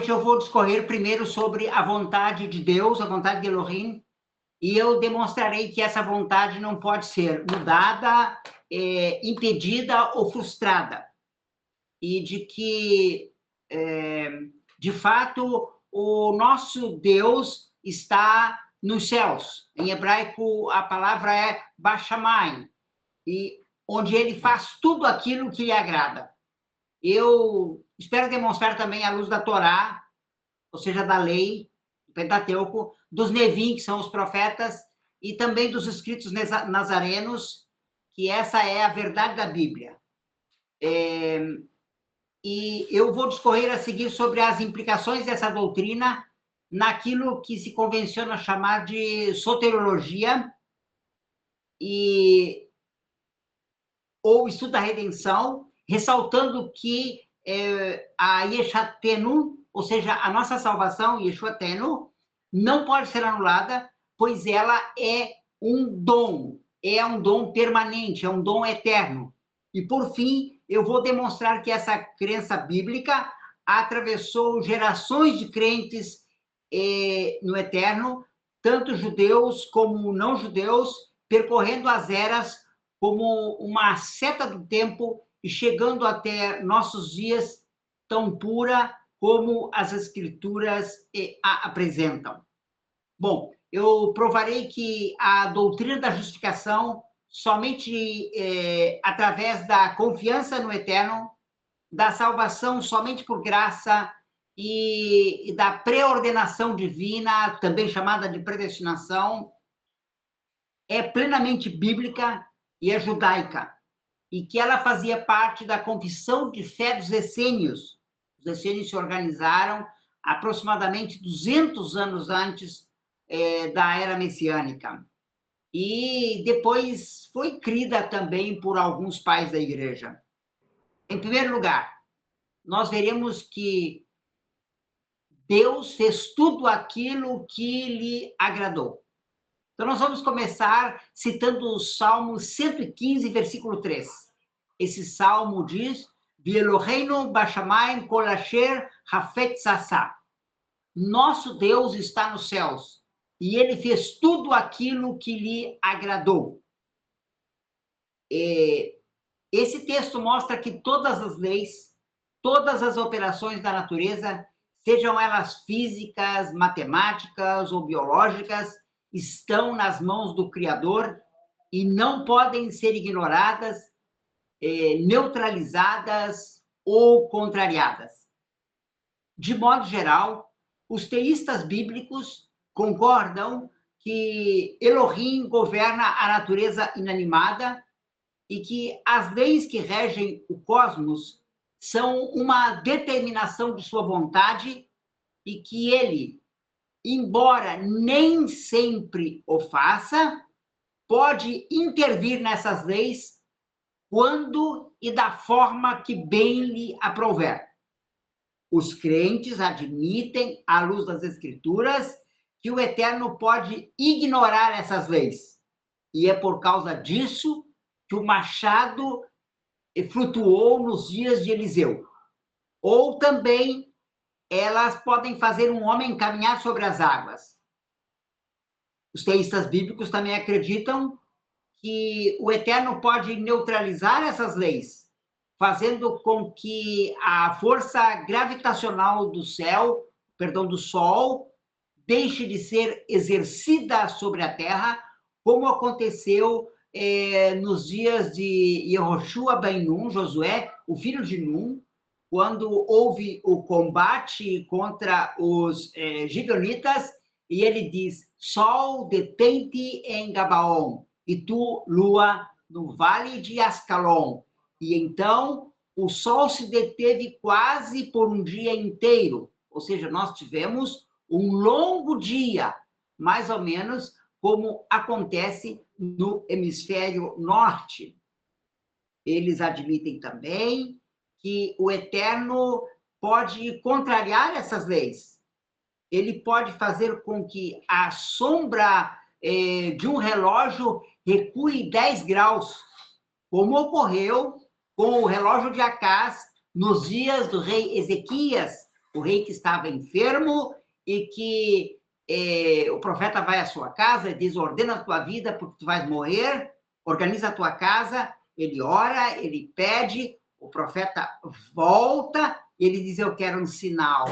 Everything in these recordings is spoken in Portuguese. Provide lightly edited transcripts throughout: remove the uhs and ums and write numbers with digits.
noite eu vou discorrer primeiro sobre a vontade de Deus, a vontade de Elohim, e eu demonstrarei que essa vontade não pode ser mudada, impedida ou frustrada. E de que, de fato, o nosso Deus está nos céus. Em hebraico, a palavra é Bashamayim, e onde ele faz tudo aquilo que lhe agrada. Eu espero demonstrar também à luz da Torá, ou seja, da lei, do Pentateuco, dos Nevim, que são os profetas, e também dos escritos nazarenos, que essa é a verdade da Bíblia. E eu vou discorrer a seguir sobre as implicações dessa doutrina naquilo que se convenciona chamar de soteriologia, ou estudo da redenção, ressaltando que a Yeshatenu, ou seja, a nossa salvação, Yeshuatenu, não pode ser anulada, pois ela é um dom permanente, é um dom eterno. E, por fim, eu vou demonstrar que essa crença bíblica atravessou gerações de crentes no eterno, tanto judeus como não judeus, percorrendo as eras como uma seta do tempo e chegando até nossos dias tão pura como as Escrituras a apresentam. Bom, eu provarei que a doutrina da justificação, somente através da confiança no Eterno, da salvação somente por graça e da preordenação divina, também chamada de predestinação, é plenamente bíblica e é judaica, e que ela fazia parte da confissão de fé dos essênios. Os essênios se organizaram aproximadamente 200 anos antes da era messiânica. E depois foi crida também por alguns pais da igreja. Em primeiro lugar, nós veremos que Deus fez tudo aquilo que lhe agradou. Então, nós vamos começar citando o Salmo 115, versículo 3. Esse salmo diz: V'Eloheinu bashamayim kol asher hafetz asah. Nosso Deus está nos céus, e ele fez tudo aquilo que lhe agradou. Esse texto mostra que todas as leis, todas as operações da natureza, sejam elas físicas, matemáticas ou biológicas, estão nas mãos do Criador e não podem ser ignoradas, neutralizadas ou contrariadas. De modo geral, os teístas bíblicos concordam que Elohim governa a natureza inanimada e que as leis que regem o cosmos são uma determinação de sua vontade e que ele, embora nem sempre o faça, pode intervir nessas leis quando e da forma que bem lhe aprouver. Os crentes admitem, à luz das Escrituras, que o Eterno pode ignorar essas leis. E é por causa disso que o machado flutuou nos dias de Eliseu. Ou também elas podem fazer um homem caminhar sobre as águas. Os teístas bíblicos também acreditam que o Eterno pode neutralizar essas leis, fazendo com que a força gravitacional do Sol, deixe de ser exercida sobre a Terra, como aconteceu nos dias de Yehoshua ben Nun, Josué, o filho de Nun, quando houve o combate contra os gibeonitas, e ele diz: Sol, detente em Gabaon, e tu, lua, no vale de Ascalon. E então o sol se deteve quase por um dia inteiro, ou seja, nós tivemos um longo dia, mais ou menos como acontece no hemisfério norte. Eles admitem também que o Eterno pode contrariar essas leis. Ele pode fazer com que a sombra de um relógio recue 10 graus, como ocorreu com o relógio de Acás nos dias do rei Ezequias, o rei que estava enfermo e que o profeta vai à sua casa e diz, ordena a tua vida porque tu vais morrer, organiza a tua casa, ele ora, ele pede, o profeta volta, e ele diz, eu quero um sinal.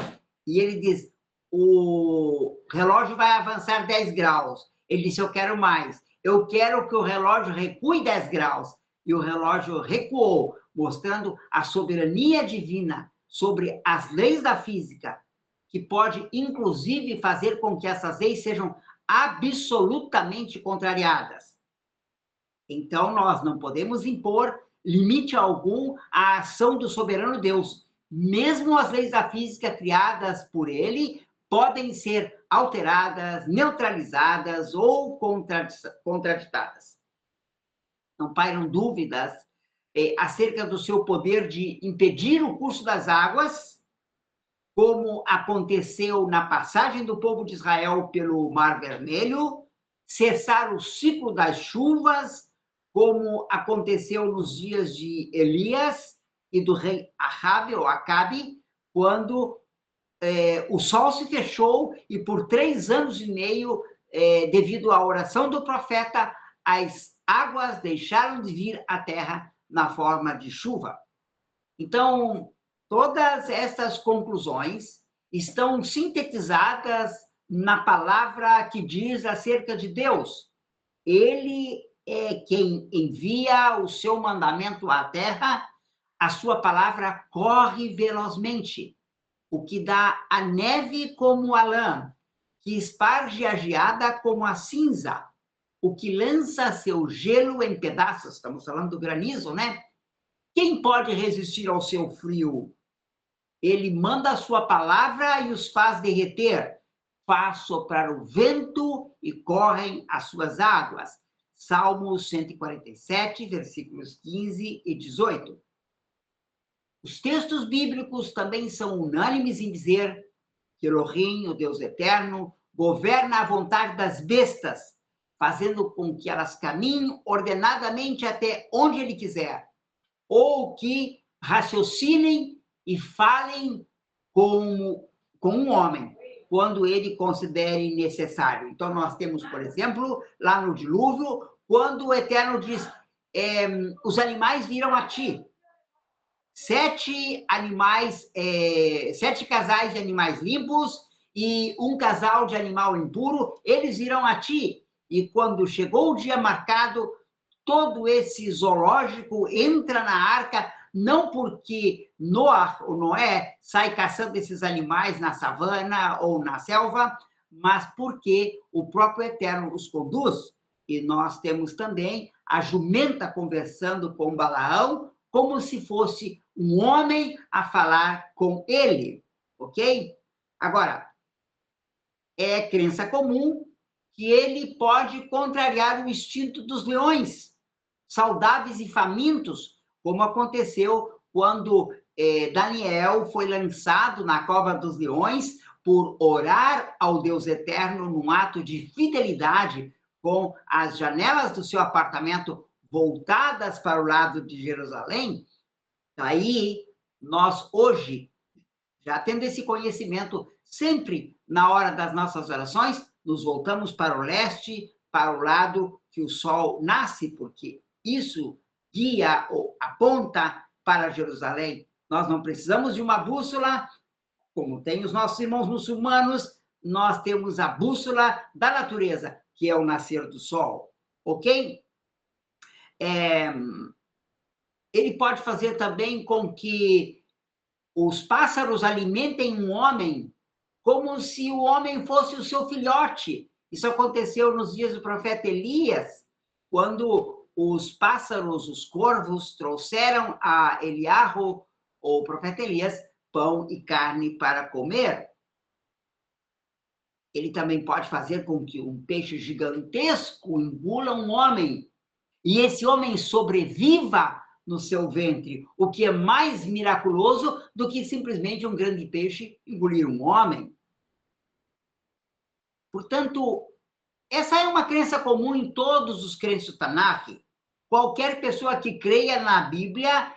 E ele diz, o relógio vai avançar 10 graus. Ele disse, eu quero mais. Eu quero que o relógio recue 10 graus. E o relógio recuou, mostrando a soberania divina sobre as leis da física, que pode, inclusive, fazer com que essas leis sejam absolutamente contrariadas. Então, nós não podemos impor limite algum à ação do soberano Deus. Mesmo as leis da física criadas por ele podem ser alteradas, neutralizadas ou contraditadas. Não pairam dúvidas acerca do seu poder de impedir o curso das águas, como aconteceu na passagem do povo de Israel pelo Mar Vermelho, cessar o ciclo das chuvas, como aconteceu nos dias de Elias e do rei Acabe, quando o sol se fechou e por 3 anos e meio, devido à oração do profeta, as águas deixaram de vir à terra na forma de chuva. Então, todas essas conclusões estão sintetizadas na palavra que diz acerca de Deus. Ele é quem envia o seu mandamento à terra, a sua palavra corre velozmente, o que dá a neve como a lã, que esparge a geada como a cinza, o que lança seu gelo em pedaços. Estamos falando do granizo, né? Quem pode resistir ao seu frio? Ele manda a sua palavra e os faz derreter, faz soprar o vento e correm as suas águas. Salmos 147, versículos 15 e 18. Os textos bíblicos também são unânimes em dizer que Elohim, o Deus eterno, governa a vontade das bestas, fazendo com que elas caminhem ordenadamente até onde ele quiser, ou que raciocinem e falem com um homem, quando ele considere necessário. Então, nós temos, por exemplo, lá no dilúvio, quando o Eterno diz, os animais viram a ti. 7 casais de animais limpos e um casal de animal impuro, eles viram a ti. E quando chegou o dia marcado, todo esse zoológico entra na arca, não porque Noé sai caçando esses animais na savana ou na selva, mas porque o próprio Eterno os conduz. E nós temos também a jumenta conversando com Balaão, como se fosse um homem a falar com ele, ok? Agora, é crença comum que ele pode contrariar o instinto dos leões, saudáveis e famintos, como aconteceu quando Daniel foi lançado na cova dos leões por orar ao Deus eterno num ato de fidelidade, com as janelas do seu apartamento voltadas para o lado de Jerusalém. Daí, nós hoje, já tendo esse conhecimento, sempre na hora das nossas orações, nos voltamos para o leste, para o lado que o sol nasce, porque isso guia ou aponta para Jerusalém. Nós não precisamos de uma bússola, como tem os nossos irmãos muçulmanos, nós temos a bússola da natureza, que é o nascer do sol, ok? Ele pode fazer também com que os pássaros alimentem um homem como se o homem fosse o seu filhote. Isso aconteceu nos dias do profeta Elias, quando os pássaros, os corvos, trouxeram a Eliarro, o profeta Elias, pão e carne para comer. Ele também pode fazer com que um peixe gigantesco engula um homem, e esse homem sobreviva no seu ventre, o que é mais miraculoso do que simplesmente um grande peixe engolir um homem. Portanto, essa é uma crença comum em todos os crentes do Tanakh. Qualquer pessoa que creia na Bíblia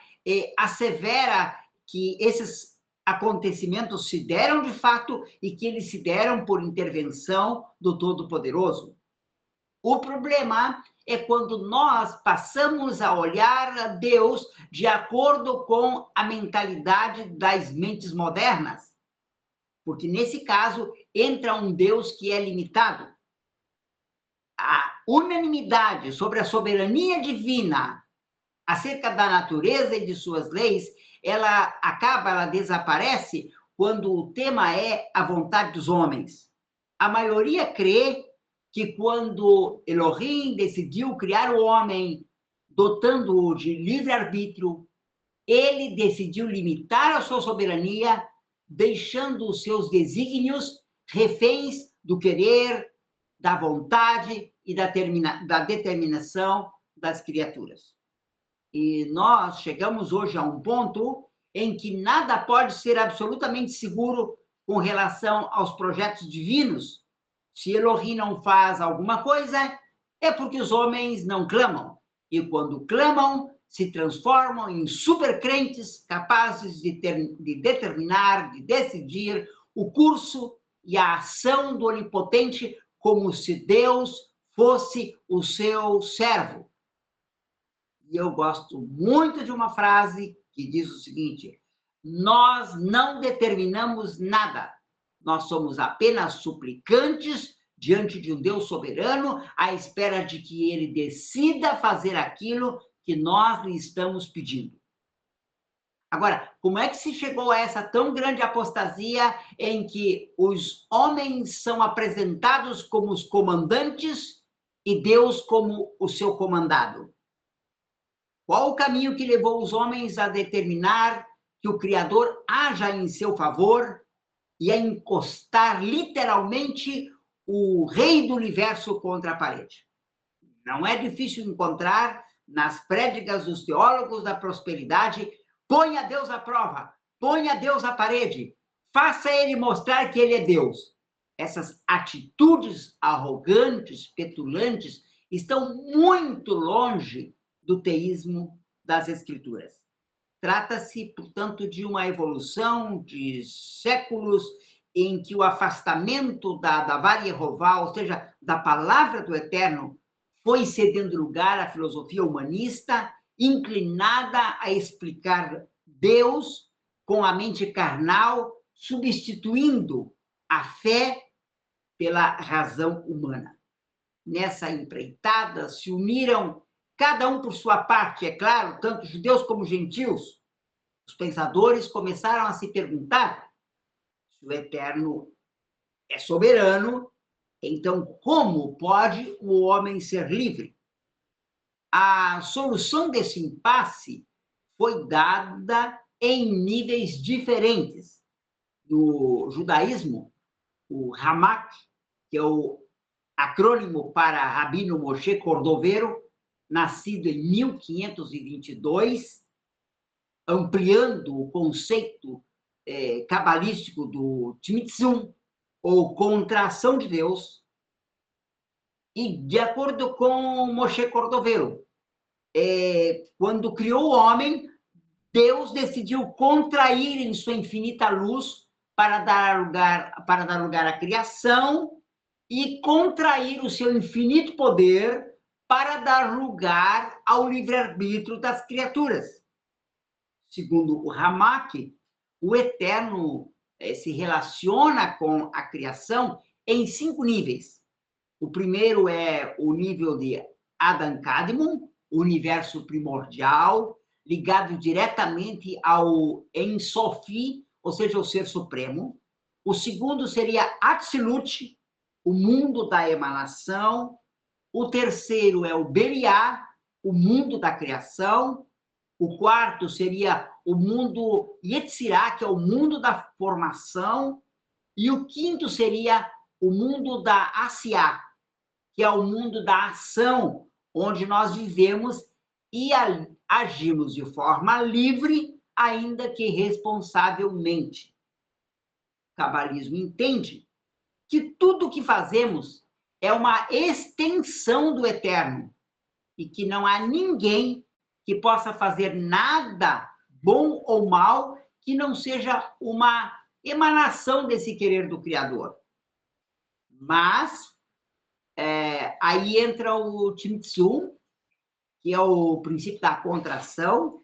assevera que esses acontecimentos se deram de fato e que eles se deram por intervenção do Todo-Poderoso. O problema é quando nós passamos a olhar a Deus de acordo com a mentalidade das mentes modernas. Porque, nesse caso, entra um Deus que é limitado. A unanimidade sobre a soberania divina acerca da natureza e de suas leis, ela desaparece quando o tema é a vontade dos homens. A maioria crê que quando Elohim decidiu criar o homem, dotando-o de livre-arbítrio, ele decidiu limitar a sua soberania, deixando os seus desígnios reféns do querer, da vontade e da determinação das criaturas. E nós chegamos hoje a um ponto em que nada pode ser absolutamente seguro com relação aos projetos divinos. Se Elohim não faz alguma coisa, é porque os homens não clamam. E quando clamam, se transformam em supercrentes capazes de determinar, de decidir o curso e a ação do Onipotente como se Deus fosse o seu servo. E eu gosto muito de uma frase que diz o seguinte: nós não determinamos nada, nós somos apenas suplicantes diante de um Deus soberano, à espera de que ele decida fazer aquilo que nós lhe estamos pedindo. Agora, como é que se chegou a essa tão grande apostasia em que os homens são apresentados como os comandantes e Deus como o seu comandado? Qual o caminho que levou os homens a determinar que o Criador haja em seu favor e a encostar literalmente o rei do universo contra a parede? Não é difícil encontrar nas prédicas dos teólogos da prosperidade: ponha Deus à prova, ponha Deus à parede, faça ele mostrar que ele é Deus. Essas atitudes arrogantes, petulantes, estão muito longe do teísmo das Escrituras. Trata-se, portanto, de uma evolução de séculos em que o afastamento da Vara Yehová, ou seja, da palavra do Eterno, foi cedendo lugar à filosofia humanista, inclinada a explicar Deus com a mente carnal, substituindo a fé pela razão humana. Nessa empreitada se uniram, cada um por sua parte, é claro, tanto judeus como gentios. Os pensadores começaram a se perguntar: se o Eterno é soberano, então como pode o homem ser livre? A solução desse impasse foi dada em níveis diferentes. No judaísmo, o Ramak, que é o acrônimo para Rabino Moshe Cordovero, nascido em 1522, ampliando o conceito cabalístico do Tzimtzum, ou contração de Deus, e de acordo com Moshe Cordovero, quando criou o homem, Deus decidiu contrair em sua infinita luz para dar lugar à criação e contrair o seu infinito poder para dar lugar ao livre-arbítrio das criaturas. Segundo o Ramak, o Eterno se relaciona com a criação em 5 níveis. O primeiro é o nível de Adam Kadmon, o universo primordial, ligado diretamente ao Ein Sofi, ou seja, o Ser Supremo. O segundo seria Atzilut, o mundo da emanação. O terceiro é o Beriá, o mundo da criação. O quarto seria o mundo Yetzirá, que é o mundo da formação. E o quinto seria o mundo da Asiá, que é o mundo da ação, onde nós vivemos e agimos de forma livre, ainda que responsavelmente. O cabalismo entende que tudo o que fazemos é uma extensão do Eterno e que não há ninguém que possa fazer nada, bom ou mal, que não seja uma emanação desse querer do Criador. Mas aí entra o Tsim, que é o princípio da contração,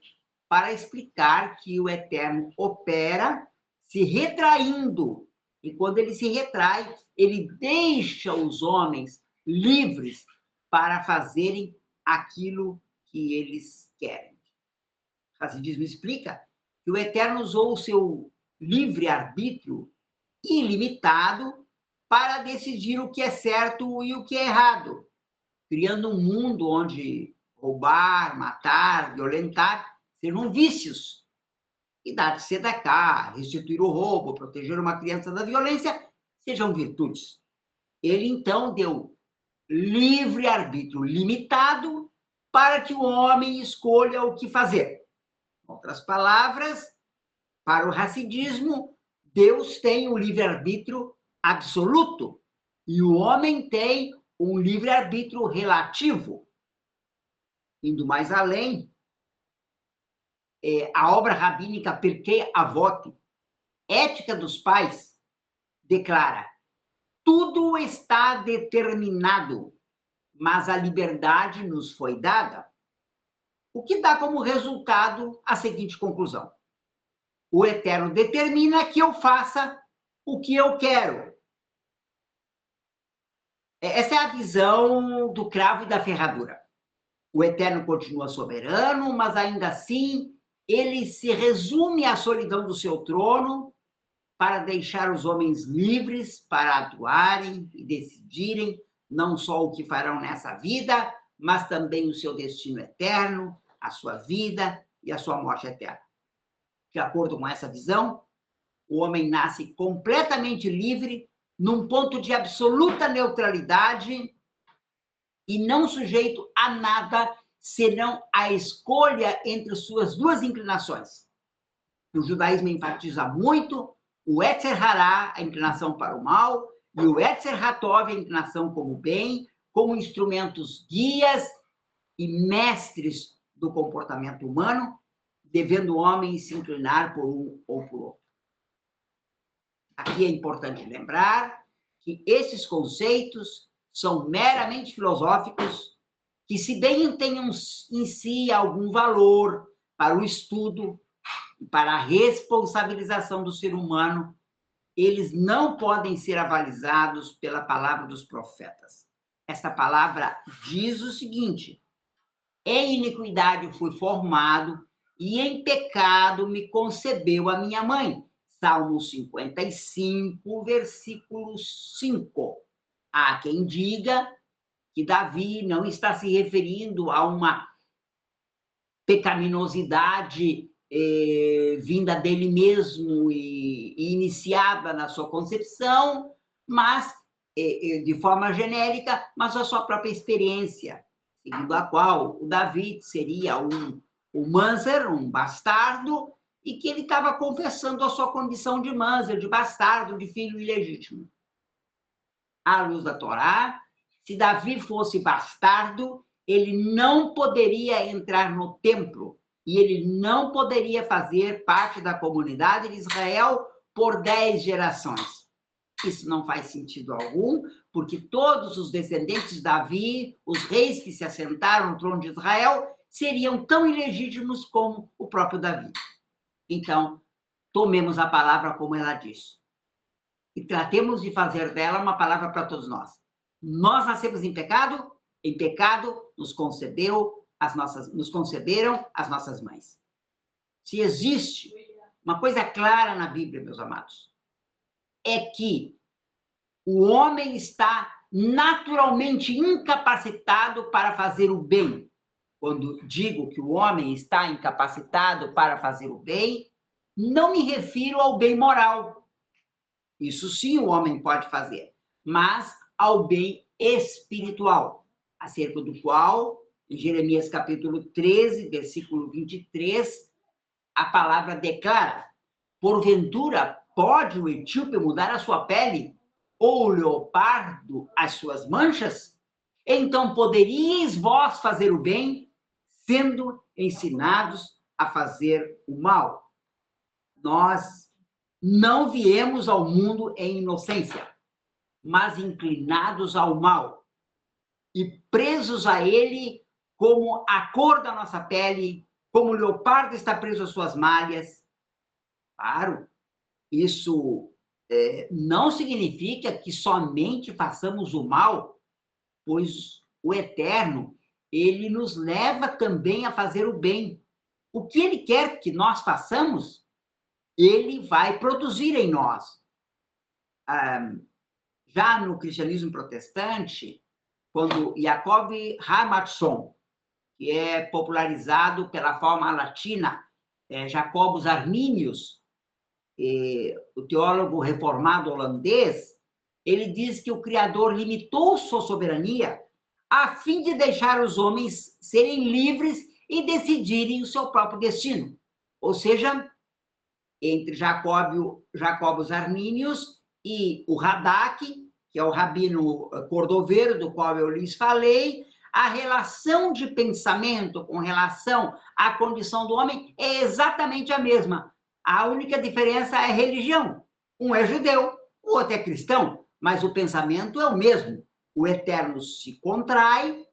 para explicar que o Eterno opera se retraindo. E quando ele se retrai, ele deixa os homens livres para fazerem aquilo que eles querem. O Hassidismo explica que o Eterno usou o seu livre-arbítrio ilimitado para decidir o que é certo e o que é errado, criando um mundo onde roubar, matar, violentar sejam vícios, e dar de tzedakah, restituir o roubo, proteger uma criança da violência, sejam virtudes. Ele, então, deu livre-arbítrio limitado para que o homem escolha o que fazer. Em outras palavras, para o hassidismo, Deus tem um livre-arbítrio absoluto e o homem tem um livre-arbítrio relativo. Indo mais além, a obra rabínica Pirkei Avot, Ética dos Pais, declara: tudo está determinado, mas a liberdade nos foi dada. O que dá como resultado a seguinte conclusão: o Eterno determina que eu faça o que eu quero. Essa é a visão do cravo e da ferradura. O Eterno continua soberano, mas ainda assim ele se resume à solidão do seu trono para deixar os homens livres para atuarem e decidirem não só o que farão nessa vida, mas também o seu destino eterno, a sua vida e a sua morte eterna. De acordo com essa visão, o homem nasce completamente livre, num ponto de absoluta neutralidade e não sujeito a nada, senão a escolha entre suas duas inclinações. O judaísmo enfatiza muito o Yetzer Hará, a inclinação para o mal, e o Yetzer Hatov, a inclinação como bem, como instrumentos guias e mestres do comportamento humano, devendo o homem se inclinar por um ou por outro. Aqui é importante lembrar que esses conceitos são meramente filosóficos, que, se bem tenham em si algum valor para o estudo e para a responsabilização do ser humano, eles não podem ser avalizados pela palavra dos profetas. Esta palavra diz o seguinte: em iniquidade fui formado e em pecado me concebeu a minha mãe. Salmo 55, versículo 5. Há quem diga que Davi não está se referindo a uma pecaminosidade vinda dele mesmo e iniciada na sua concepção, mas de forma genérica, mas a sua própria experiência, segundo a qual o Davi seria um Manzer, um bastardo, e que ele estava confessando a sua condição de Manzer, de bastardo, de filho ilegítimo. À luz da Torá, se Davi fosse bastardo, ele não poderia entrar no templo e ele não poderia fazer parte da comunidade de Israel por 10 gerações. Isso não faz sentido algum, porque todos os descendentes de Davi, os reis que se assentaram no trono de Israel, seriam tão ilegítimos como o próprio Davi. Então, tomemos a palavra como ela diz e tratemos de fazer dela uma palavra para todos nós. Nós nascemos em pecado nos concederam as nossas mães. Se existe uma coisa clara na Bíblia, meus amados, é que o homem está naturalmente incapacitado para fazer o bem. Quando digo que o homem está incapacitado para fazer o bem, não me refiro ao bem moral. Isso sim o homem pode fazer, mas ao bem espiritual, acerca do qual, em Jeremias capítulo 13, versículo 23, a palavra declara: porventura pode o etíope mudar a sua pele, ou o leopardo as suas manchas? Então poderíeis vós fazer o bem, sendo ensinados a fazer o mal. Nós não viemos ao mundo em inocência, mas inclinados ao mal e presos a ele como a cor da nossa pele, como o leopardo está preso às suas malhas. Claro, isso não significa que somente façamos o mal, pois o Eterno, ele nos leva também a fazer o bem. O que ele quer que nós façamos, ele vai produzir em nós. Já no cristianismo protestante, quando Jacob Harmatson, que é popularizado pela forma latina, Jacobus Arminius, o teólogo reformado holandês, ele diz que o Criador limitou sua soberania a fim de deixar os homens serem livres e decidirem o seu próprio destino. Ou seja, entre Jacobus Arminius e o Radak, que é o rabino cordoveiro, do qual eu lhes falei, a relação de pensamento com relação à condição do homem é exatamente a mesma. A única diferença é a religião. Um é judeu, o outro é cristão, mas o pensamento é o mesmo. O Eterno se contrai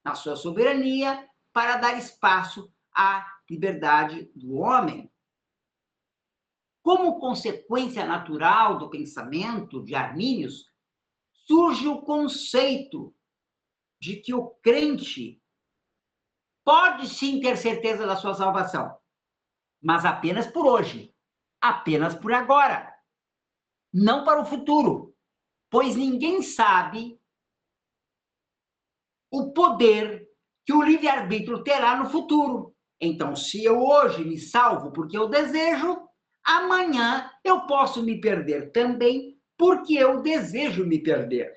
na sua soberania para dar espaço à liberdade do homem. Como consequência natural do pensamento de Arminius, surge o conceito de que o crente pode sim ter certeza da sua salvação, mas apenas por hoje, apenas por agora, não para o futuro, pois ninguém sabe o poder que o livre-arbítrio terá no futuro. Então, se eu hoje me salvo porque eu desejo, amanhã eu posso me perder também porque eu desejo me perder.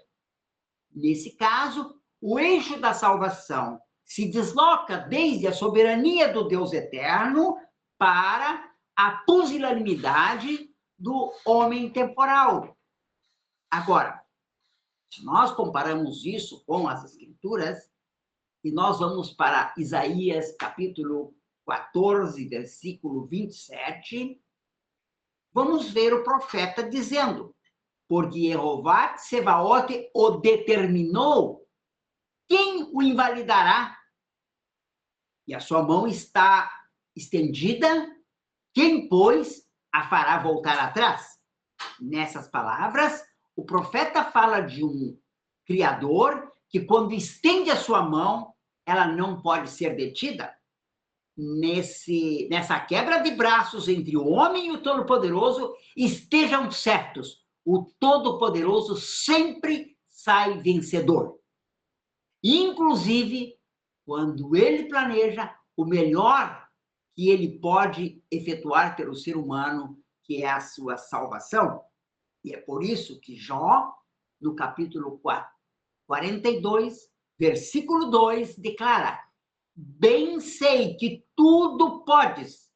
Nesse caso, o eixo da salvação se desloca desde a soberania do Deus eterno para a pusilanimidade do homem temporal. Agora, se nós comparamos isso com as Escrituras, e nós vamos para Isaías, capítulo 14, versículo 27, vamos ver o profeta dizendo: porque Jeová Tsebaote o determinou, quem o invalidará? E a sua mão está estendida, quem, pois, a fará voltar atrás? Nessas palavras, o profeta fala de um Criador que, quando estende a sua mão, ela não pode ser detida. Nessa quebra de braços entre o homem e o Todo-Poderoso, estejam certos, o Todo-Poderoso sempre sai vencedor. Inclusive, quando ele planeja o melhor que ele pode efetuar pelo ser humano, que é a sua salvação. E é por isso que Jó, no capítulo 42, versículo 2, declara: bem sei que tudo podes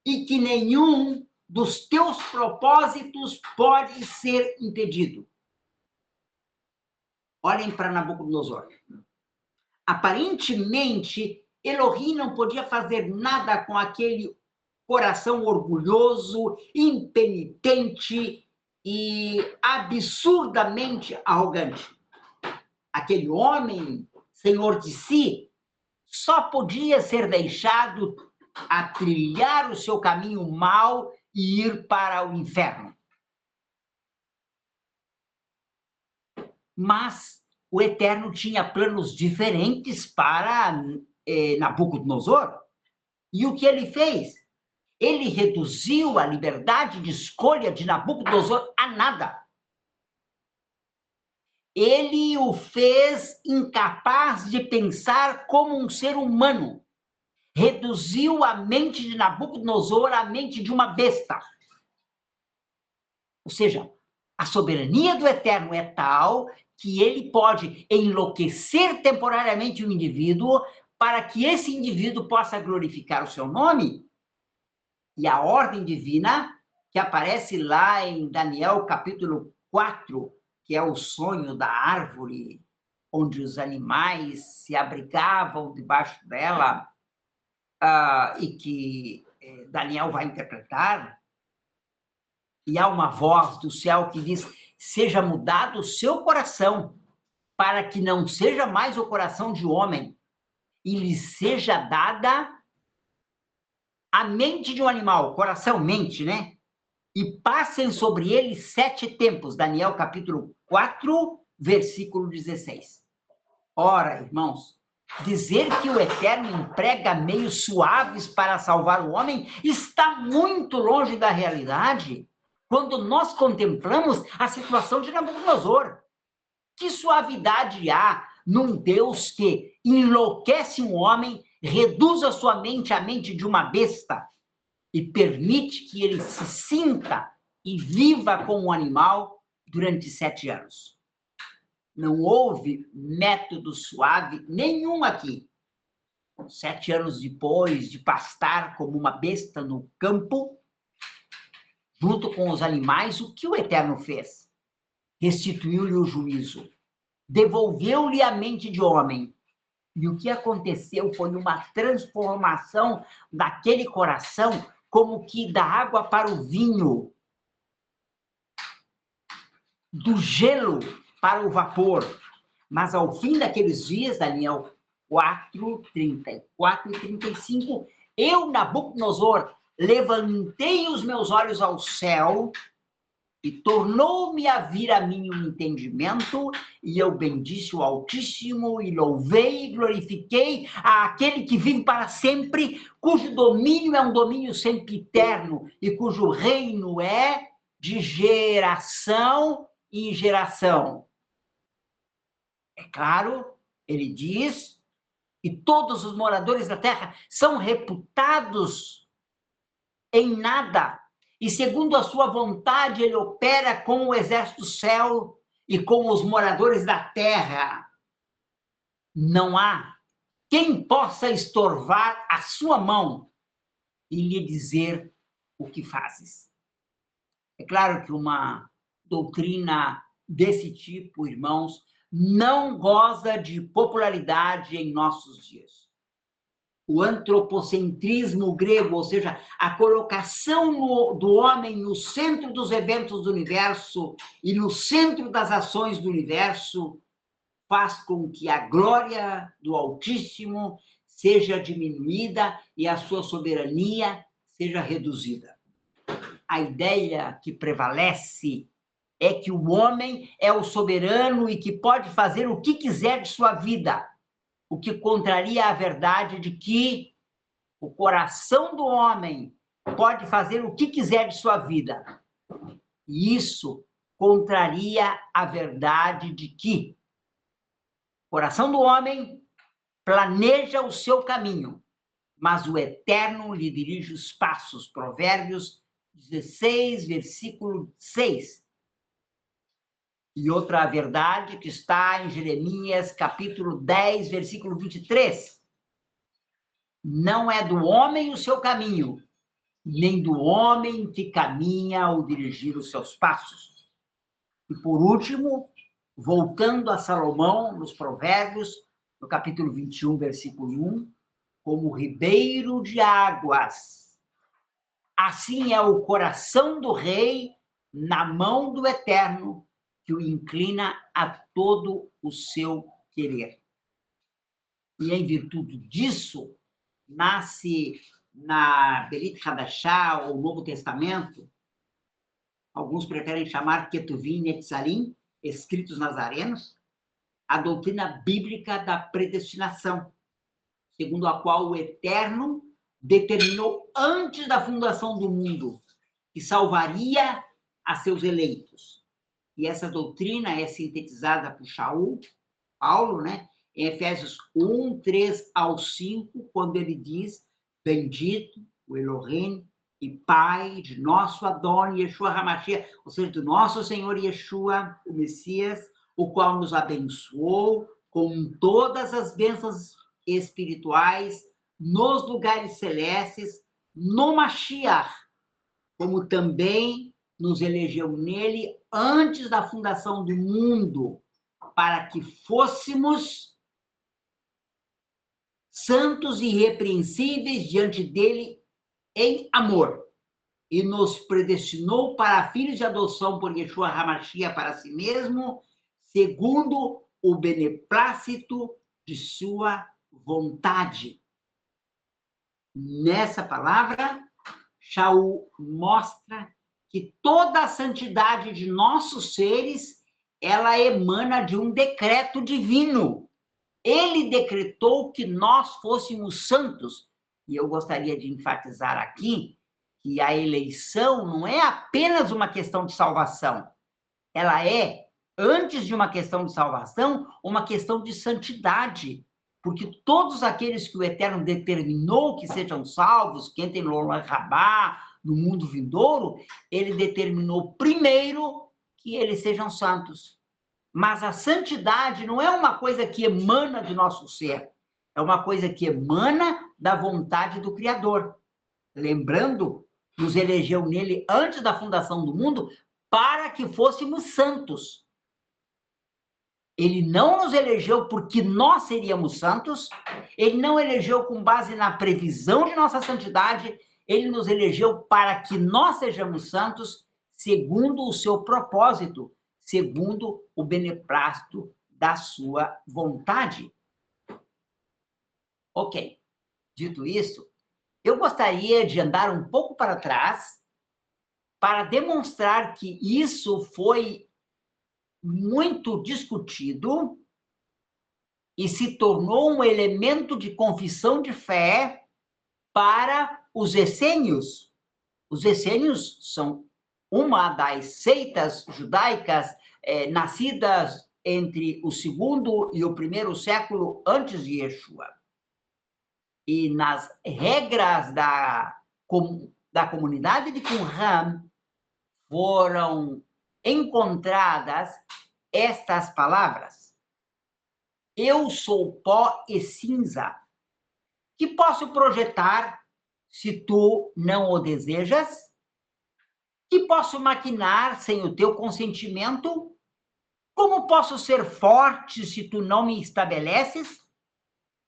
e que nenhum dos teus propósitos pode ser impedido. Olhem para Nabucodonosor. Aparentemente, Elohim não podia fazer nada com aquele coração orgulhoso, impenitente e absurdamente arrogante. Aquele homem, senhor de si, só podia ser deixado a trilhar o seu caminho mau e ir para o inferno. Mas o Eterno tinha planos diferentes para Nabucodonosor. E o que ele fez? Ele reduziu a liberdade de escolha de Nabucodonosor a nada. Ele o fez incapaz de pensar como um ser humano. Reduziu a mente de Nabucodonosor à mente de uma besta. Ou seja, a soberania do Eterno é tal que ele pode enlouquecer temporariamente o indivíduo para que esse indivíduo possa glorificar o seu nome. E a ordem divina, que aparece lá em Daniel, capítulo 4, que é o sonho da árvore, onde os animais se abrigavam debaixo dela, e que Daniel vai interpretar, E há uma voz do céu que diz: seja mudado o seu coração, para que não seja mais o coração de homem, e lhe seja dada a mente de um animal, coração, mente, né? E passem sobre ele 7 tempos. Daniel, capítulo 4, versículo 16. Ora, irmãos, dizer que o Eterno emprega meios suaves para salvar o homem está muito longe da realidade quando nós contemplamos a situação de Nabucodonosor. Que suavidade há num Deus que enlouquece um homem, reduz a sua mente à mente de uma besta e permite que ele se sinta e viva como um animal durante 7 anos. Não houve método suave nenhum aqui. 7 anos depois de pastar como uma besta no campo, junto com os animais, o que o Eterno fez? Restituiu-lhe o juízo, devolveu-lhe a mente de homem. E o que aconteceu foi uma transformação daquele coração, como que da água para o vinho, do gelo para o vapor. Mas ao fim daqueles dias, Daniel 4, 34 e 35, eu, Nabucodonosor, levantei os meus olhos ao céu e tornou-me a vir a mim um entendimento, e eu bendisse o Altíssimo, e louvei e glorifiquei aquele que vive para sempre, cujo domínio é um domínio sempiterno, e cujo reino é de geração em geração. É claro, ele diz, e todos os moradores da terra são reputados em nada, e segundo a sua vontade ele opera com o exército do céu e com os moradores da terra. Não há quem possa estorvar a sua mão e lhe dizer o que fazes. É claro que uma doutrina desse tipo, irmãos, não goza de popularidade em nossos dias. O antropocentrismo grego, ou seja, a colocação do homem no centro dos eventos do universo e no centro das ações do universo, faz com que a glória do Altíssimo seja diminuída e a sua soberania seja reduzida. A ideia que prevalece é que o homem é o soberano e que pode fazer o que quiser de sua vida, o que contraria a verdade de que o coração do homem pode fazer o que quiser de sua vida. E isso contraria a verdade de que o coração do homem planeja o seu caminho, mas o Eterno lhe dirige os passos. Provérbios 16, versículo 6. E outra verdade que está em Jeremias, capítulo 10, versículo 23. Não é do homem o seu caminho, nem do homem que caminha ao dirigir os seus passos. E por último, voltando a Salomão, nos Provérbios, no capítulo 21, versículo 1, como ribeiro de águas, assim é o coração do rei na mão do Eterno, que o inclina a todo o seu querer. E em virtude disso, nasce na Berit Hadashah, ou Novo Testamento, alguns preferem chamar Ketuvim Netzarim, escritos nazarenos, a doutrina bíblica da predestinação, segundo a qual o Eterno determinou antes da fundação do mundo que salvaria a seus eleitos. E essa doutrina é sintetizada por Paulo, né? Em Efésios 1, 3 ao 5, quando ele diz: bendito o Elohim e Pai de nosso Adão Yeshua HaMashiach, ou seja, do nosso Senhor Yeshua, o Messias, o qual nos abençoou com todas as bênçãos espirituais nos lugares celestes, no Mashiach, como também nos elegeu nele antes da fundação do mundo, para que fôssemos santos e irrepreensíveis diante dele em amor. e nos predestinou para filhos de adoção por Yeshua HaMashiach para si mesmo, segundo o beneplácito de sua vontade. Nessa palavra, Shaul mostra que toda a santidade de nossos seres, ela emana de um decreto divino. Ele decretou que nós fôssemos santos. E eu gostaria de enfatizar aqui que a eleição não é apenas uma questão de salvação. Ela é, antes de uma questão de salvação, uma questão de santidade. Porque todos aqueles que o Eterno determinou que sejam salvos, quem tem Lolam Rabá, no mundo vindouro, ele determinou primeiro que eles sejam santos. Mas a santidade não é uma coisa que emana de nosso ser, é uma coisa que emana da vontade do Criador. Lembrando, nos elegeu nele antes da fundação do mundo para que fôssemos santos. Ele não nos elegeu porque nós seríamos santos, ele não elegeu com base na previsão de nossa santidade, ele nos elegeu para que nós sejamos santos segundo o seu propósito, segundo o beneplácito da sua vontade. Ok. Dito isso, eu gostaria de andar um pouco para trás para demonstrar que isso foi muito discutido e se tornou um elemento de confissão de fé para os essênios. Os essênios são uma das seitas judaicas nascidas entre o segundo e o primeiro século antes de Yeshua. E nas regras da comunidade de Qumran foram encontradas estas palavras: eu sou pó e cinza, que posso projetar se tu não o desejas? Que posso maquinar sem o teu consentimento? Como posso ser forte se tu não me estabeleces?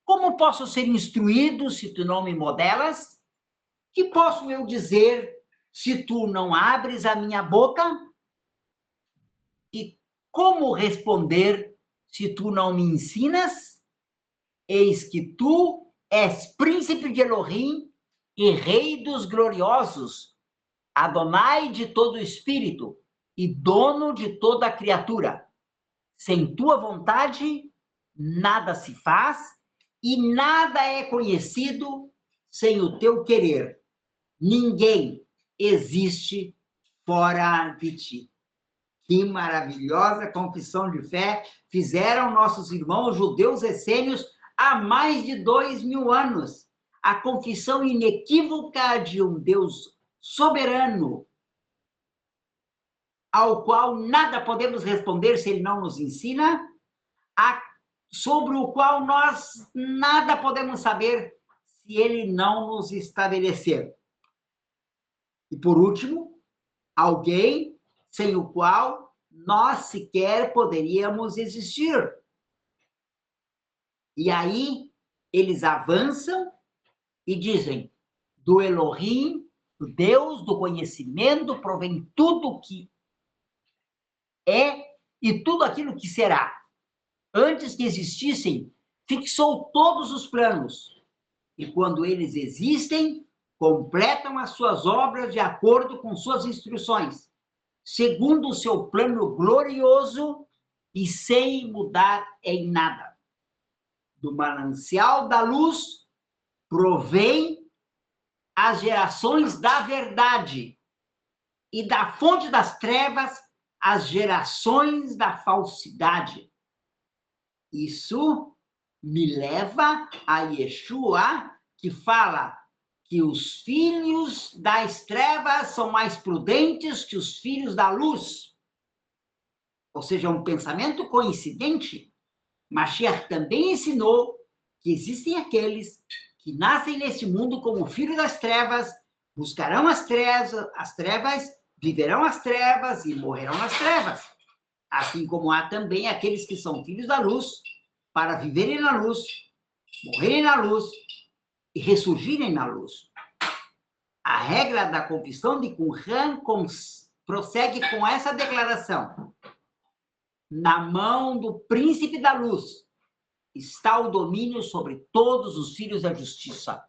Como posso ser instruído se tu não me modelas? Que posso eu dizer se tu não abres a minha boca? E como responder se tu não me ensinas? Eis que tu és príncipe de Elohim e rei dos gloriosos, Adonai de todo espírito e dono de toda criatura. Sem tua vontade, nada se faz e nada é conhecido sem o teu querer. Ninguém existe fora de ti. Que maravilhosa confissão de fé fizeram nossos irmãos judeus essênios há mais de 2000 anos. A confissão inequívoca de um Deus soberano, ao qual nada podemos responder se ele não nos ensina, sobre o qual nós nada podemos saber se ele não nos estabelecer. E por último, alguém sem o qual nós sequer poderíamos existir. E aí eles avançam e dizem: do Elohim, do Deus do conhecimento, provém tudo o que é e tudo aquilo que será. Antes que existissem, fixou todos os planos. E quando eles existem, completam as suas obras de acordo com suas instruções, segundo o seu plano glorioso e sem mudar em nada. Do manancial da luz provém as gerações da verdade, e da fonte das trevas as gerações da falsidade. Isso me leva a Yeshua, que fala que os filhos das trevas são mais prudentes que os filhos da luz. Ou seja, um pensamento coincidente. Mashiach também ensinou que existem aqueles que nascem neste mundo como filhos das trevas, buscarão as trevas, viverão as trevas e morrerão nas trevas. Assim como há também aqueles que são filhos da luz, para viverem na luz, morrerem na luz e ressurgirem na luz. a regra da confissão de Qumran prossegue com essa declaração: na mão do príncipe da luz está o domínio sobre todos os filhos da justiça.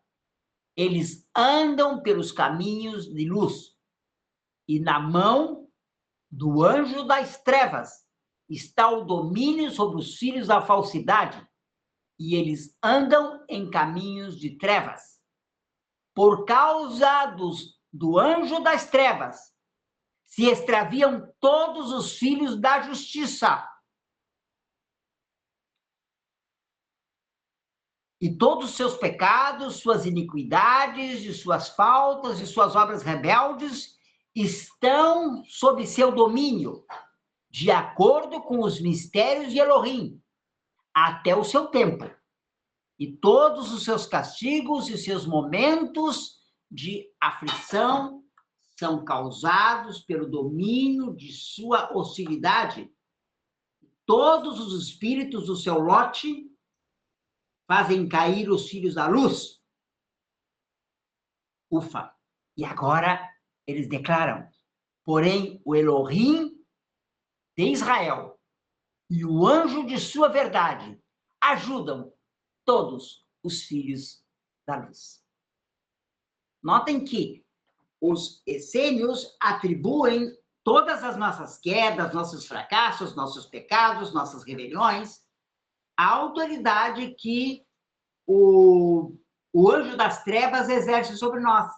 Eles andam pelos caminhos de luz. E na mão do anjo das trevas está o domínio sobre os filhos da falsidade. E eles andam em caminhos de trevas. Por causa do anjo das trevas, se extraviam todos os filhos da justiça. E todos os seus pecados, suas iniquidades, e suas faltas, e suas obras rebeldes estão sob seu domínio, de acordo com os mistérios de Elohim, até o seu tempo. E todos os seus castigos e os seus momentos de aflição são causados pelo domínio de sua hostilidade. Todos os espíritos do seu lote fazem cair os filhos da luz. Ufa! E agora eles declaram: porém, o Elohim de Israel e o anjo de sua verdade ajudam todos os filhos da luz. Notem que os essênios atribuem todas as nossas quedas, nossos fracassos, nossos pecados, nossas rebeliões, à autoridade que o anjo das trevas exerce sobre nós.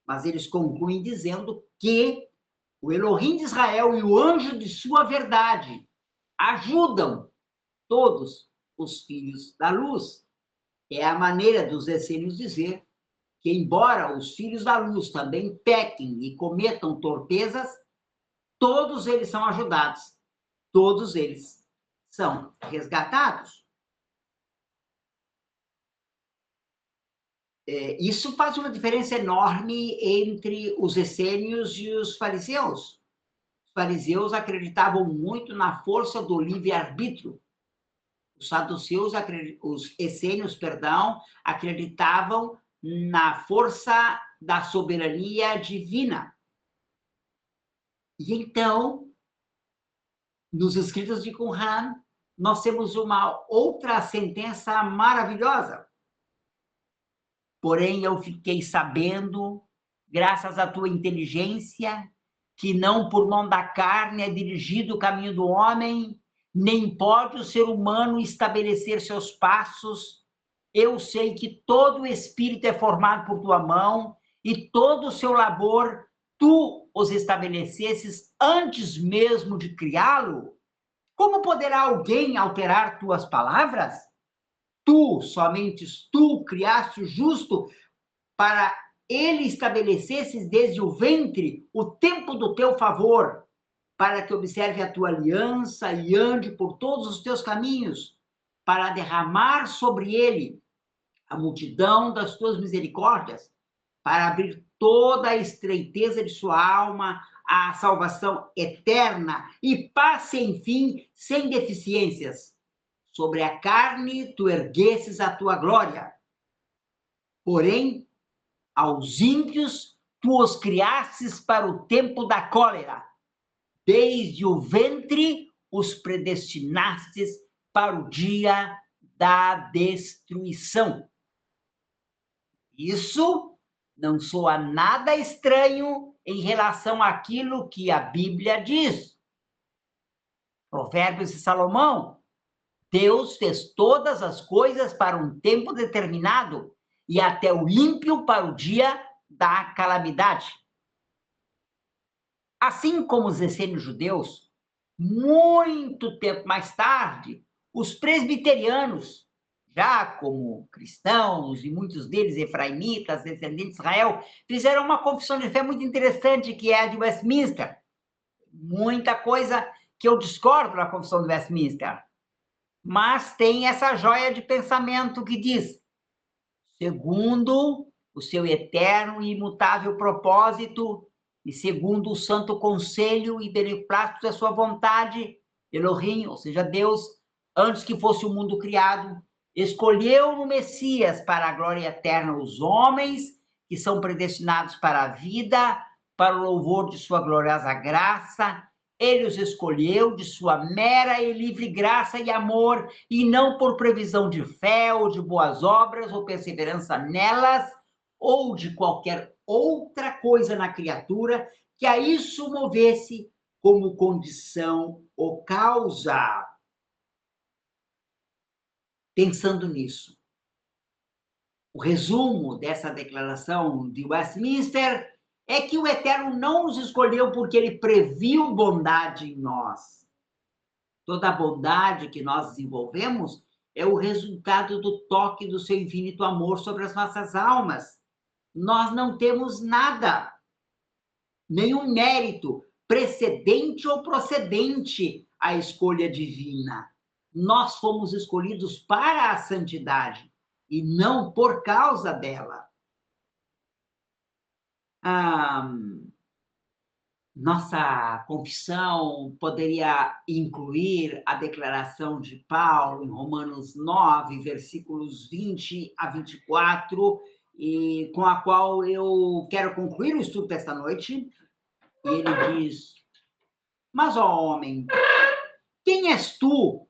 Mas eles concluem dizendo que o Elohim de Israel e o anjo de sua verdade ajudam todos os filhos da luz. É a maneira dos essênios dizer que, embora os filhos da luz também pequem e cometam torpezas, todos eles são ajudados, todos eles são resgatados. Isso faz uma diferença enorme entre os essênios e os fariseus. Os fariseus acreditavam muito na força do livre-arbítrio. Os saduceus, os essênios, acreditavam na força da soberania divina. E então, nos escritos de Qumran, nós temos uma outra sentença maravilhosa. Porém, eu fiquei sabendo, graças à tua inteligência, que não por mão da carne é dirigido o caminho do homem, nem pode o ser humano estabelecer seus passos. Eu sei que todo o espírito é formado por tua mão, e todo o seu labor tu os estabelecesses antes mesmo de criá-lo. Como poderá alguém alterar tuas palavras? Tu, somente tu, criaste o justo para ele estabelecesses desde o ventre o tempo do teu favor, para que observe a tua aliança e ande por todos os teus caminhos, para derramar sobre ele a multidão das tuas misericórdias, para abrir toda a estreiteza de sua alma, a salvação eterna e paz sem fim, sem deficiências. Sobre a carne tu erguesses a tua glória. Porém, aos ímpios tu os criastes para o tempo da cólera. Desde o ventre os predestinastes para o dia da destruição. Isso não soa nada estranho em relação àquilo que a Bíblia diz. Provérbios de Salomão. Deus fez todas as coisas para um tempo determinado e até o ímpio para o dia da calamidade. Assim como os essênios judeus, muito tempo mais tarde, os presbiterianos, já como cristãos e muitos deles efraimitas, descendentes de Israel, fizeram uma confissão de fé muito interessante, que é a de Westminster. Muita coisa que eu discordo na confissão de Westminster. Mas tem essa joia de pensamento que diz: segundo o seu eterno e imutável propósito, e segundo o santo conselho e beneplácito da sua vontade, Elohim, ou seja, Deus, antes que fosse o mundo criado, escolheu no Messias para a glória eterna os homens que que são predestinados para a vida, para o louvor de sua gloriosa graça. Ele os escolheu de sua mera e livre graça e amor, e não por previsão de fé, ou de boas obras, ou perseverança nelas, ou de qualquer outra coisa na criatura que a isso movesse como condição ou causa. Pensando nisso, o resumo dessa declaração de Westminster é que o Eterno não nos escolheu porque ele previu bondade em nós. Toda a bondade que nós desenvolvemos é o resultado do toque do seu infinito amor sobre as nossas almas. Nós não temos nada, nenhum mérito precedente ou procedente à escolha divina. Nós fomos escolhidos para a santidade e não por causa dela. Nossa confissão poderia incluir a declaração de Paulo em Romanos 9, versículos 20 a 24, e com a qual eu quero concluir o estudo desta noite. E ele diz: mas, ó homem, quem és tu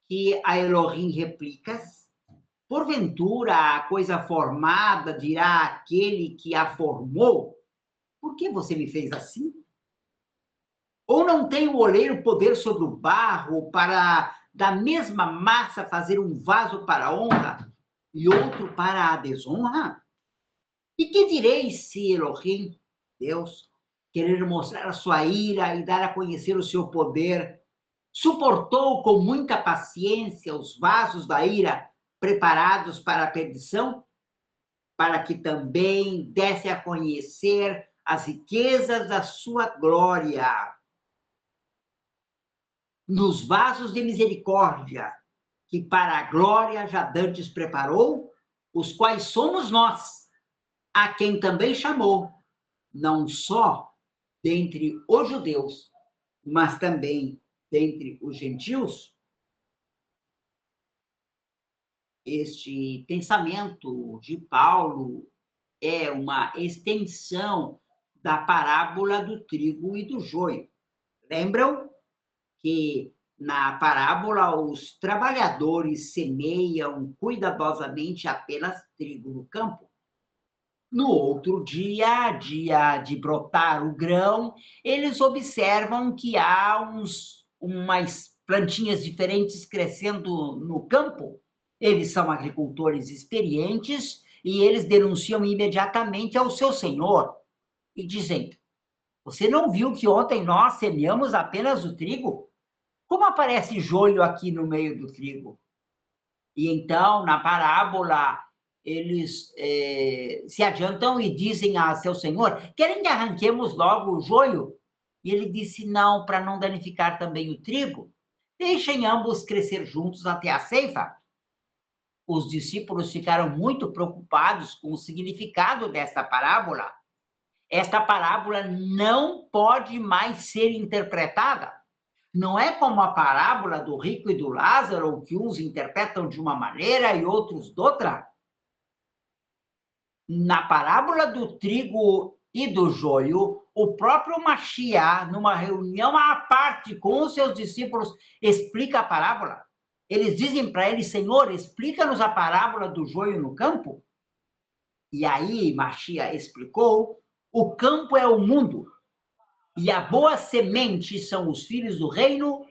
que a Elohim replicas? Porventura, a coisa formada dirá aquele que a formou: por que você me fez assim? Ou não tem o oleiro poder sobre o barro para, da mesma massa, fazer um vaso para a honra e outro para a desonra? E que direis se Elohim, Deus, querer mostrar a sua ira e dar a conhecer o seu poder, suportou com muita paciência os vasos da ira preparados para a perdição, para que também desse a conhecer as riquezas da sua glória nos vasos de misericórdia, que para a glória já dantes preparou, os quais somos nós, a quem também chamou, não só dentre os judeus, mas também dentre os gentios. Este pensamento de Paulo é uma extensão da parábola do trigo e do joio. Lembram que na parábola os trabalhadores semeiam cuidadosamente apenas trigo no campo. No outro dia, dia de brotar o grão, eles observam que há umas plantinhas diferentes crescendo no campo. Eles são agricultores experientes e eles denunciam imediatamente ao seu senhor e dizem: você não viu que ontem nós semeamos apenas o trigo? Como aparece joio aqui no meio do trigo? E então, na parábola, eles se adiantam e dizem a seu senhor: querem que arranquemos logo o joio? E ele disse: não, para não danificar também o trigo. Deixem ambos crescer juntos até a ceifa. Os discípulos ficaram muito preocupados com o significado desta parábola. Esta parábola não pode mais ser interpretada. Não é como a parábola do rico e do Lázaro, que uns interpretam de uma maneira e outros de outra. Na parábola do trigo e do joio, o próprio Mashiach, numa reunião à parte com os seus discípulos, explica a parábola. Eles dizem para ele: Senhor, explica-nos a parábola do joio no campo. E aí Mashiach explicou: o campo é o mundo, e a boa semente são os filhos do reino,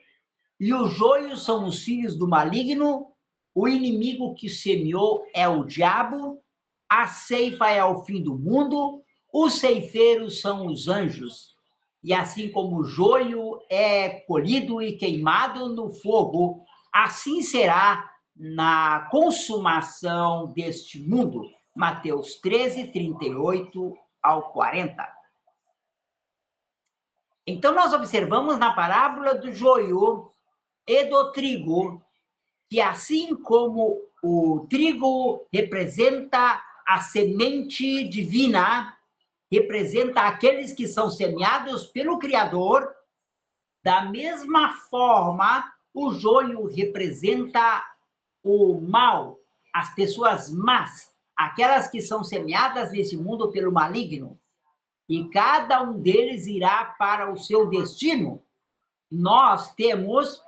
e os joios são os filhos do maligno. O inimigo que semeou é o diabo, a ceifa é o fim do mundo, os ceifeiros são os anjos. E assim como o joio é colhido e queimado no fogo, assim será na consumação deste mundo. Mateus 13, 38 ao 40. Então, nós observamos na parábola do joio e do trigo que, assim como o trigo representa a semente divina, representa aqueles que são semeados pelo Criador, da mesma forma, o joio representa o mal, as pessoas más, aquelas que são semeadas nesse mundo pelo maligno, e cada um deles irá para o seu destino. Nós temos,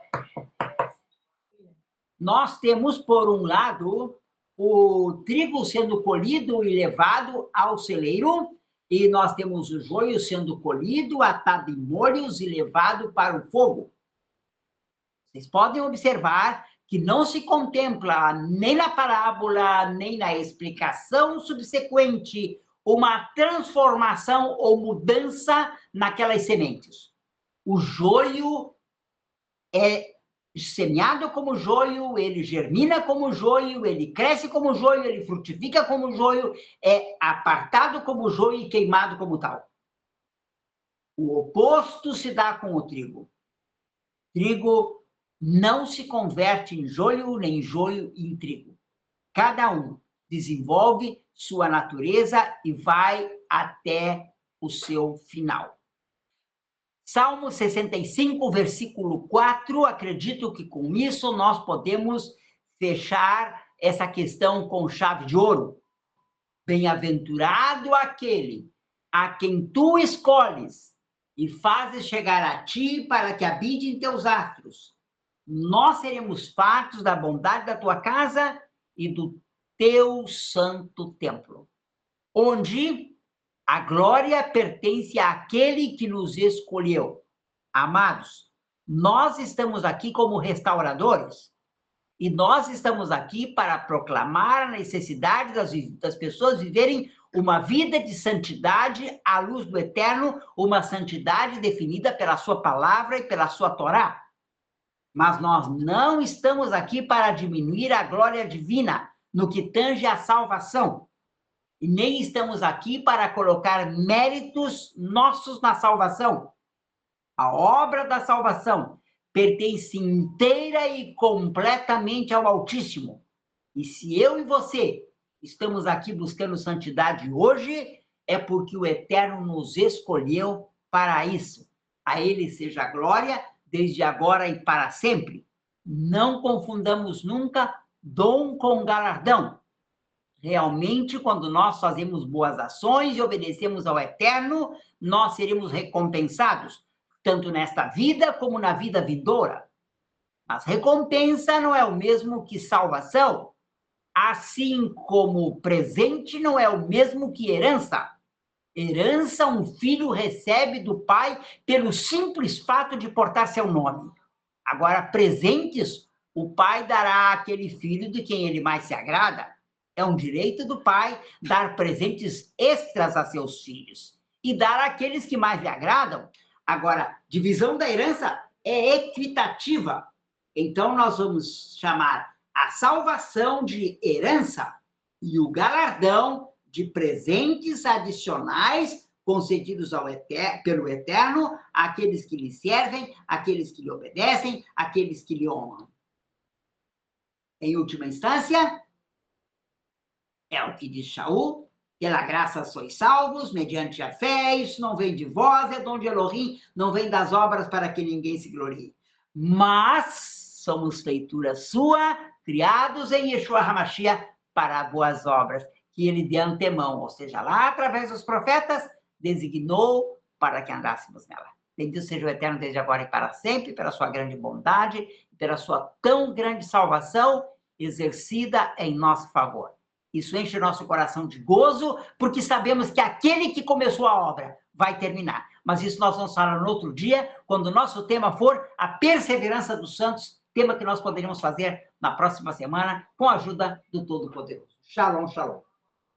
por um lado, o trigo sendo colhido e levado ao celeiro, e nós temos o joio sendo colhido, atado em molhos e levado para o fogo. Vocês podem observar que não se contempla nem na parábola, nem na explicação subsequente, uma transformação ou mudança naquelas sementes. O joio é semeado como joio, ele germina como joio, ele cresce como joio, ele frutifica como joio, é apartado como joio e queimado como tal. O oposto se dá com o trigo. Trigo não se converte em joio, nem joio em trigo. Cada um desenvolve sua natureza e vai até o seu final. Salmo 65, versículo 4, acredito que com isso nós podemos fechar essa questão com chave de ouro. Bem-aventurado aquele a quem tu escolhes e fazes chegar a ti para que habite em teus astros. Nós seremos fartos da bondade da tua casa e do teu santo templo, onde a glória pertence àquele que nos escolheu. Amados, nós estamos aqui como restauradores, e nós estamos aqui para proclamar a necessidade das pessoas viverem uma vida de santidade à luz do Eterno, uma santidade definida pela sua palavra e pela sua Torá. Mas nós não estamos aqui para diminuir a glória divina no que tange à salvação. E nem estamos aqui para colocar méritos nossos na salvação. A obra da salvação pertence inteira e completamente ao Altíssimo. E se eu e você estamos aqui buscando santidade hoje, é porque o Eterno nos escolheu para isso. A Ele seja a glória, desde agora e para sempre. Não confundamos nunca dom com galardão. Realmente, quando nós fazemos boas ações e obedecemos ao Eterno, nós seremos recompensados, tanto nesta vida como na vida vindoura. Mas recompensa não é o mesmo que salvação, assim como presente não é o mesmo que herança. Herança um filho recebe do pai pelo simples fato de portar seu nome. Agora, presentes, o pai dará àquele filho de quem ele mais se agrada. É um direito do pai dar presentes extras a seus filhos e dar àqueles que mais lhe agradam. Agora, divisão da herança é equitativa. Então, nós vamos chamar a salvação de herança e o galardão de presentes adicionais concedidos pelo Eterno àqueles que lhe servem, àqueles que lhe obedecem, àqueles que lhe honram. Em última instância, é o que diz Shaul: pela graça sois salvos, mediante a fé, isso não vem de vós, é dom de Elohim, não vem das obras para que ninguém se glorie. Mas somos feitura sua, criados em Yeshua HaMashiach para boas obras, que ele de antemão, ou seja, lá através dos profetas, designou para que andássemos nela. Bendito seja o Eterno desde agora e para sempre, pela sua grande bondade, pela sua tão grande salvação exercida em nosso favor. Isso enche o nosso coração de gozo, porque sabemos que aquele que começou a obra vai terminar. Mas isso nós vamos falar no outro dia, quando o nosso tema for a perseverança dos santos, tema que nós poderíamos fazer na próxima semana, com a ajuda do Todo-Poderoso. Shalom, shalom.